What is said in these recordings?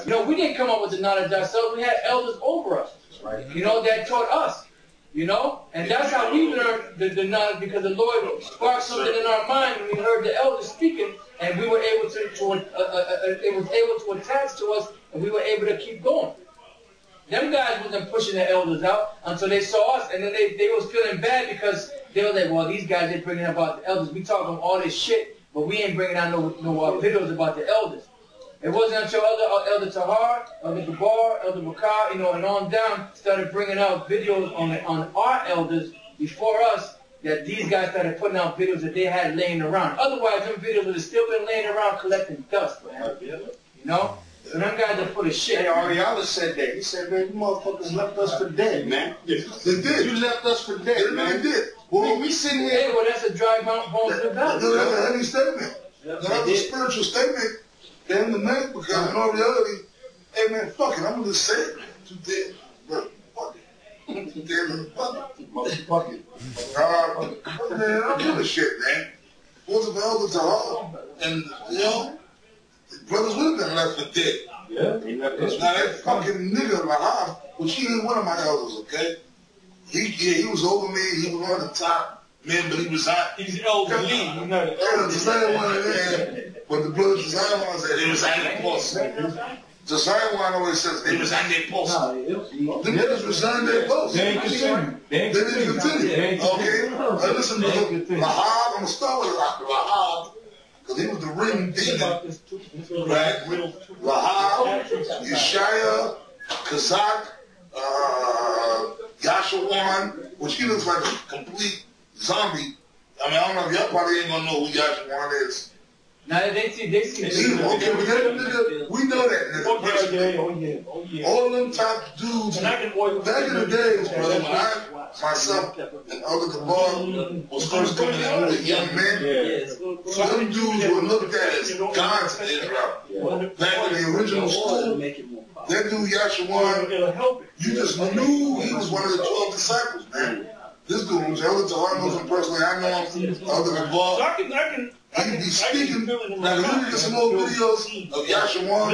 You know, we didn't come up with the knowledge ourselves. We had elders over us, you know, that taught us, you know. And that's how we learned the knowledge, because the Lord sparked something in our mind when we heard the elders speaking, and we were able to it was able to attach to us, and we were able to keep going. Them guys wasn't pushing the elders out until they saw us, and then they was feeling bad because they were like, well, these guys ain't bringing about the elders. We talking all this shit, but we ain't bringing out no videos about the elders. It wasn't until Elder Tahar, Elder Gabar, Elder Bakar, you know, and on down started bringing out videos on our elders before us that these guys started putting out videos that they had laying around. Otherwise, them videos would have still been laying around collecting dust, man. You know? So them guys are full of shit. Hey, Ariella said that. He said, man, you motherfuckers left us for dead, man. They did. You left us for dead, They man. really did. Well, we sitting here. Hey, well, that's a dry bones in the valley. That's a heavy statement. That's a spiritual statement for him to make, because in all reality, hey man, fuck it, I'm gonna just say it. Too dead. Bro, fuck it. Too dead, fuck it. Fuck it. Man, I don't give a shit, man. What's the elders are hard? And, you know, the brothers would have been left for dead. Yeah, he left us. Now that fucking nigga Lahab, which he ain't one of my elders, okay? He was over me, he was on the top. Man, but he was hot. He's elderly. He's not an The same one there. But the brothers Zion said they was on their post. The Zion one always says they was on their post. The niggas was on their post. They ain't continue. They didn't continue. Okay? Now listen, brother. Lahab, I'm gonna start with Lahab, because he was the ring demon. Right? Lahab, Yeshaya, Kazak, Yashawan, which he looks like a complete zombie. I mean, I don't know if y'all probably ain't gonna know who Yashawan is. Now they see Okay, but that nigga, we know that nigga. Oh yeah. All them top dudes back in the days, brother, when myself and Elder Gabar was first coming out with young men, some dudes were looked at as gods in Israel. Back in the original school, that dude Yashawan, you just knew he was one of the 12 disciples, man. This dude, Elder Tahar knows him personally. I know him. Elder Gabar. He'd be speaking. Now, look at the small videos of Yashawan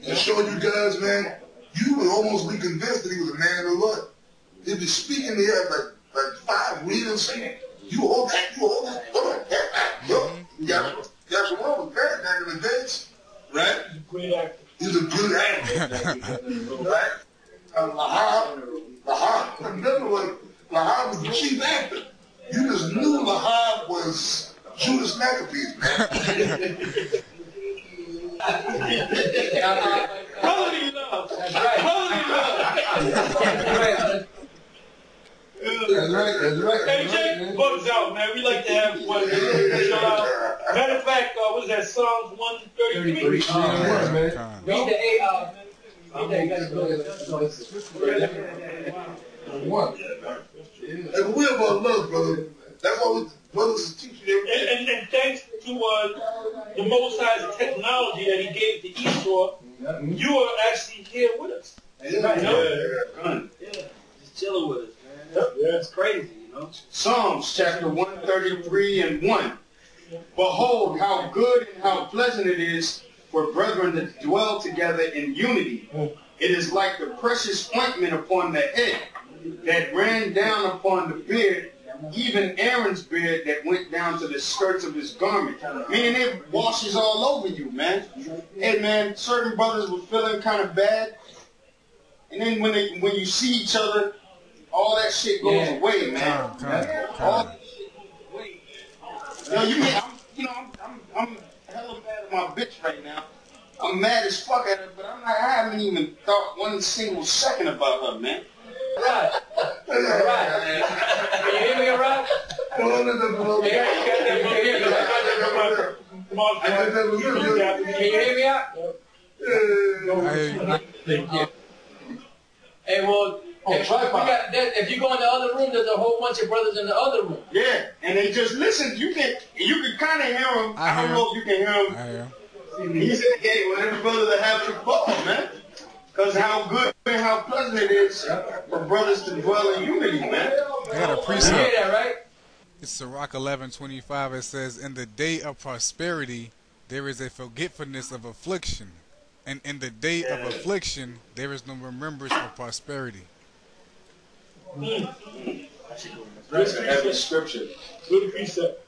and showing you guys, man, you would almost be convinced that he was a man of the Lord. He'd be speaking to you like 5 readers. You hold that, hold on. Yashawan was bad back in the days, right? He's a good actor. Right? Lahab. Remember when Lahab was the chief actor? You just knew Lahab was Judas Maccabees, man. Holy love. That's right. Holy love. That's right. Hey, check books out, man. We like to have fun. Matter of fact, what's that? Psalms 133. Read the 8. You gotta What? And we about love, brother. That's why brothers teach you everything. And thanks to the Most High's technology that He gave to Esau, you are actually here with us. Just chilling with us, man. It's crazy, you know. Psalms chapter 133 and 1. Behold, how good and how pleasant it is for brethren to dwell together in unity. It is like the precious ointment upon the head that ran down upon the beard, even Aaron's beard that went down to the skirts of his garment. Meaning it washes all over you, man. Hey, man, certain brothers were feeling kind of bad. And then when you see each other, all that shit goes away, man. All that shit goes away. I'm hella mad at my bitch right now. I'm mad as fuck at her, but I haven't even thought one single second about her, man. Right. Right. Can you hear me, Rod? Can you hear me out? Hey, well, if you go in the other room, there's a whole bunch of brothers in the other room. Yeah, and they just listen. You can kind of hear them. I don't know if you can hear them. I hear him. He's in the gate with every brother that have to fall, man. Because how good and how pleasant it is for brothers to dwell in unity, man. I got a You precept. hear that, right? It's Sirach 11:25. It says, "In the day of prosperity, there is a forgetfulness of affliction, And in the day of affliction, there is no remembrance of prosperity. That's a heavy scripture. Good precept.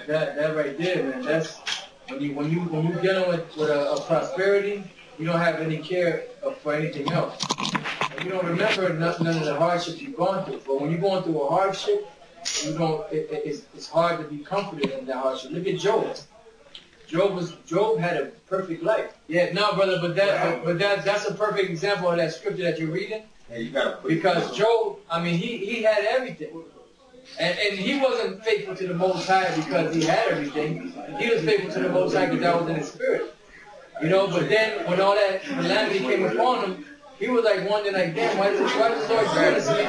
That right there, man. That's when you dealing with a prosperity, you don't have any care for anything else. And you don't remember none of the hardships you've gone through. But when you're going through a hardship, you don't. It's hard to be comforted in that hardship. Look at Job. Job had a perfect life. Yeah, no, brother, but that's a perfect example of that scripture that you're reading. Yeah, you gotta put because Job, I mean, he had everything. And he wasn't faithful to the Most High because he had everything. He was faithful to the Most High because that was in his spirit. You know, but then when all that calamity came upon him, he was like wondering, like, damn, why does the Lord do this to me?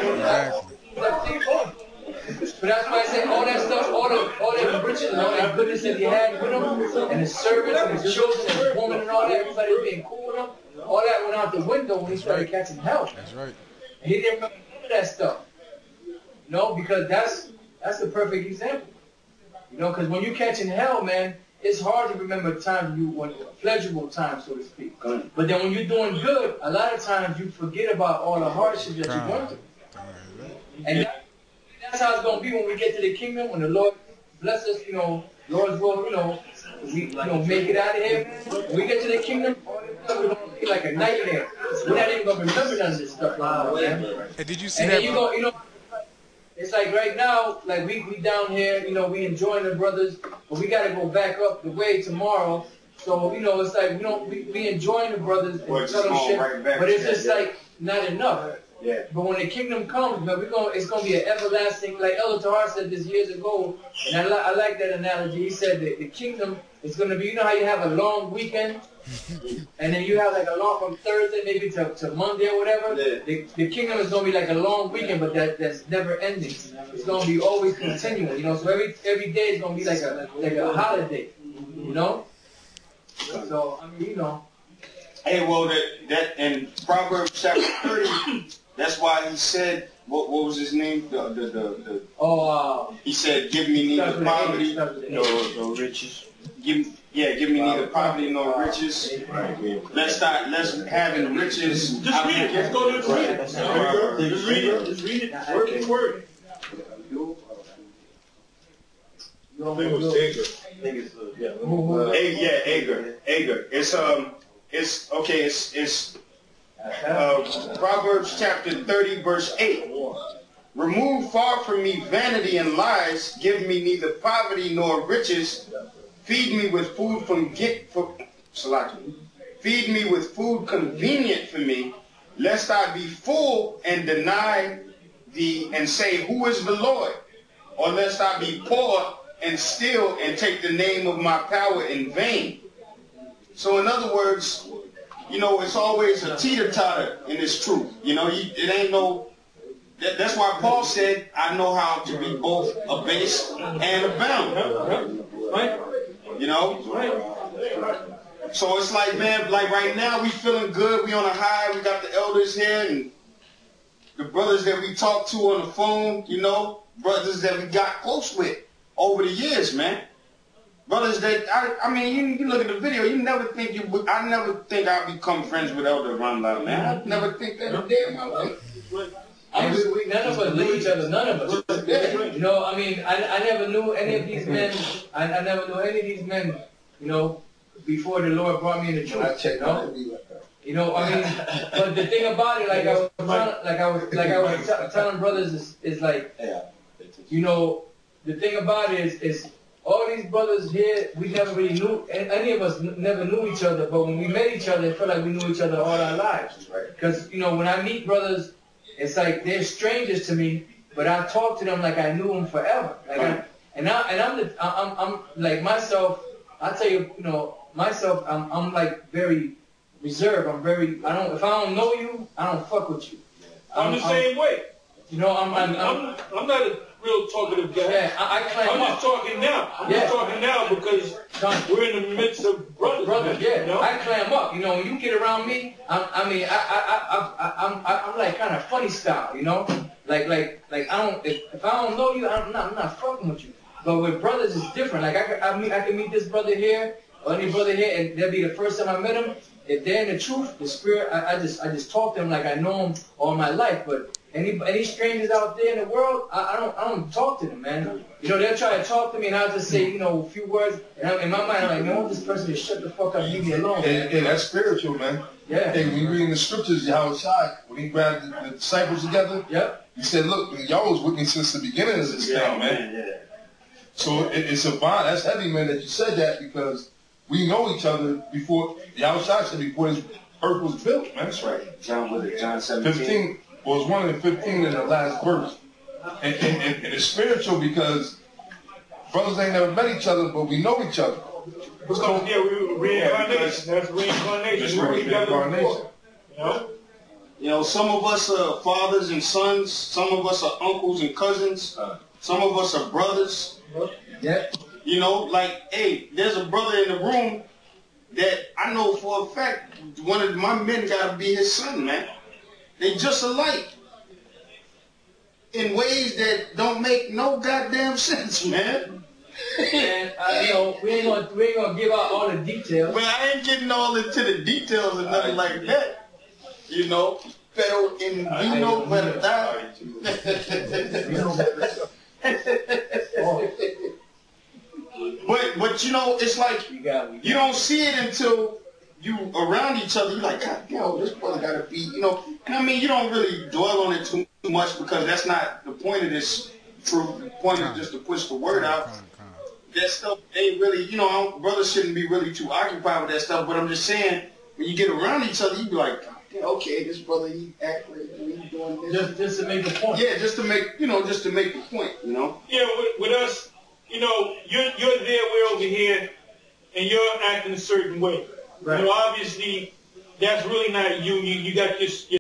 But that's why I say all that stuff, all that riches and all that goodness that he had with him, and his servants and his children and his woman and all that, everybody being cool with him, all that went out the window when he started catching hell. That's right. And he didn't remember that stuff. No, because that's the perfect example. You know, because when you're catching hell, man, it's hard to remember times pleasurable times, so to speak. But then when you're doing good, a lot of times you forget about all the hardships that you went through. And that's how it's going to be when we get to the kingdom, when the Lord bless us, you know, Lord's will, you know, we make it out of here. When we get to the kingdom, all this stuff is going to be like a nightmare. We're not even going to remember none of this stuff. Hey, did you see and that? Then you go, you know, it's like right now, like we down here, you know, we enjoying the brothers, but we got to go back up the way tomorrow. So, you know, it's like we enjoying the brothers and fellowship, but it's just like not enough. Yeah. But when the kingdom comes, man, it's going to be an everlasting, like Elder Tahar said this years ago, and I like that analogy. He said that the kingdom is going to be, you know how you have a long weekend, and then you have like a long from Thursday maybe to Monday or whatever? Yeah. The kingdom is going to be like a long weekend, but that's never ending. It's going to be always continuing, you know, so every day is going to be like a holiday, you know? So, I mean, you know. Hey, well, that in Proverbs chapter 30, that's why he said, what was his name? He said, give me neither poverty nor riches. Give me neither poverty nor riches. Let's having riches. Just read it. Let's go to read it. Just read it. Just read it. Word for word. I think it was Agar. Agar. It's okay. It's Proverbs chapter 30, verse 8. Remove far from me vanity and lies. Give me neither poverty nor riches. Feed me with food Feed me with food convenient for me, lest I be full and deny thee and say, who is the Lord? Or lest I be poor and steal and take the name of my power in vain. So in other words, you know, it's always a teeter-totter in this truth. You know, it ain't no... That's why Paul said, I know how to be both abased and abound. Right? You know? So it's like, man, like right now we feeling good. We on a high. We got the elders here and the brothers that we talk to on the phone, you know, brothers that we got close with over the years, man. Brothers that, I mean, you look at the video, I never think I'd become friends with Elder Ronla, man. I never think that a day in my life. None of us knew each other, none of us. You know, I mean, I never knew any of these men, I never knew any of these men, you know, before the Lord brought me into truth, you know? You know, I mean, but the thing about it, like I was telling brothers is like, you know, the thing about it is all these brothers here, we never really knew, any of us never knew each other, but when we met each other, it felt like we knew each other all our lives. Because, you know, when I meet brothers, it's like they're strangers to me, but I talk to them like I knew them forever. Like I'm like myself, I tell you, you know, myself, I'm like very reserved. If I don't know you, I don't fuck with you. I'm the same way. You know, I'm not a real talkative guy. Yeah, I'm just talking now. I'm just talking now because we're in the midst of brothers. Yeah. You know? I clam up. You know, when you get around me, I'm like kind of funny style. You know, like I don't. If I don't know you, I'm not fucking with you. But with brothers, it's different. Like I can meet this brother here or any brother here, and that'll be the first time I met him, if they're in the truth, the spirit, I just talk to them like I know them all my life. But any strangers out there in the world, I don't talk to them, man. You know, they'll try to talk to me, and I'll just say, you know, a few words. And in my mind, I'm like, no, this person just shut the fuck up, leave me alone. And that's spiritual, man. Yeah. Hey, when you read in the scriptures, Yahushua, when he grabbed the disciples together, Yep. he said, look, y'all was with me since the beginning of this thing, man. Yeah. So it's a bond. That's heavy, man, that you said that, because we know each other before, Yahushua said before this earth was built, man. That's right. John 17. 15 was 1 and 15 in the last verse. And it's spiritual because brothers ain't never met each other, but we know each other. So, yeah, reincarnation. That's reincarnation. That's reincarnation. You know, some of us are fathers and sons. Some of us are uncles and cousins. Some of us are brothers. Yeah. You know, like, hey, there's a brother in the room that I know for a fact one of my men got to be his son, man. They just alike in ways that don't make no goddamn sense, man. And you know, we ain't gonna give out all the details. Well, I ain't getting all into the details or nothing like that. You know, pero in vino verdad. But you know, it's like you don't see it until you around each other. You're like, God, yo, this brother gotta be, you know. And I mean, you don't really dwell on it too much because that's not the point of this truth. The point is just to push the word out. That stuff ain't really, you know, brothers shouldn't be really too occupied with that stuff. But I'm just saying, when you get around each other, you be like, yeah, okay, this brother, he act like he's doing this. Just to make a point. Yeah, just to make the point, you know. Yeah, with us, you know, you're there, we're over here, and you're acting a certain way. Right. You know, obviously, that's really not you. You got your